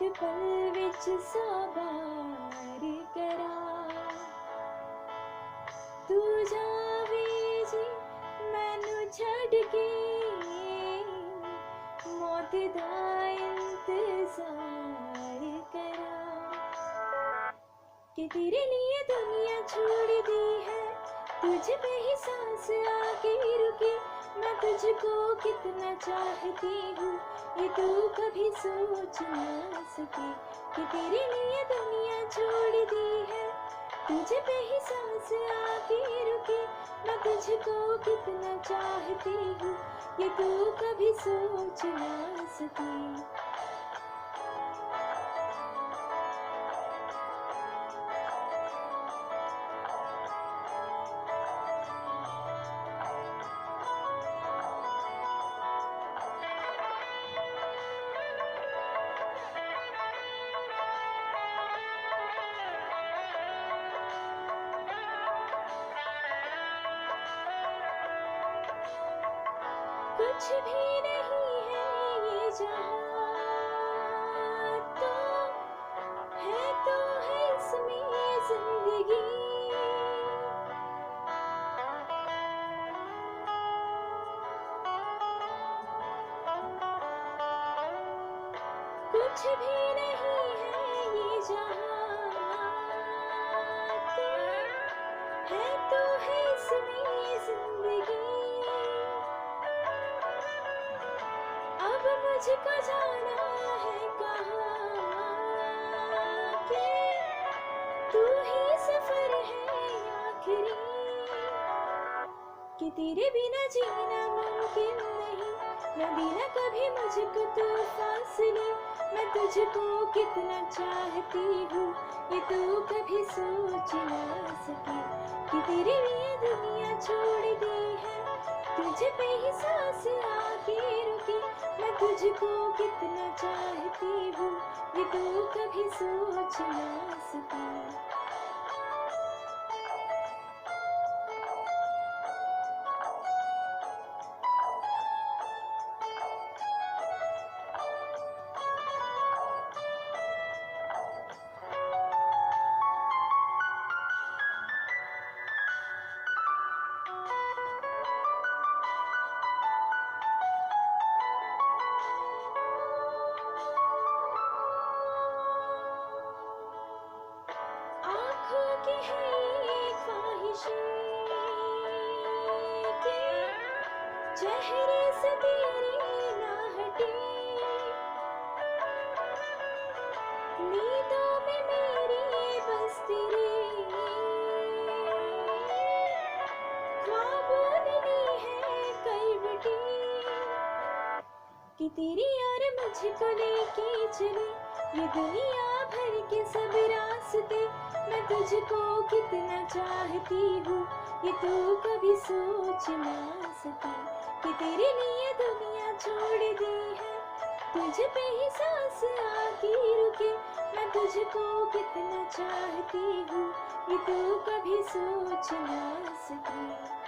पल विच 100 बार करा। तू जावे जी मैनू छड़ के, मौत दा इंतजार करा। कि तेरे लिए दुनिया छोड़ दी है, तुझ पे ही सांस आके रुकी। मैं तुझको कितना चाहती हूँ, ये तू कभी सोच ना सकी। कि तेरे लिए दुनिया छोड़ दी है, तुझ पे ही सांस आके रुकी। मैं तुझको कितना चाहती हूँ, ये तू कभी सोच ना सकी। कुछ भी नहीं है ये जहां, तो है इसमें जिंदगी। कुछ भी नहीं है ये जहां, तो है इसमें जिंदगी। अब मुझको जाना है कहाँ, कि तू ही सफर है आखिरी। कि तेरे बिना जीना मुमकिन नहीं, न बिना कभी मुझको तू फासले। मैं तुझको कितना चाहती हूँ, ये तू कभी सोच ना सकी। कि तेरे लिए दुनिया छोड़ दी है, तुझ पे ही सांस आके रुकी। मैं तुझको कितना चाहती हूँ, ये तू कभी सोच ना सकी। आँखों की है ये ख्वाहिशें कि चेहरे से तेरे ना हटे। नींदों में मेरी बस तेरे ख्वाबों ने ली है करवटें। कि तेरी यार मुझको लेके चले, ये दुनिया भर के सब रास्ते। मैं तुझको कितना चाहती हूँ, ये तू कभी सोच ना सकी। कि तेरे लिए दुनिया छोड़ दी है, तुझ पे ही सांस आके रुके। मैं तुझको कितना चाहती हूँ, ये तू कभी सोच ना सकी।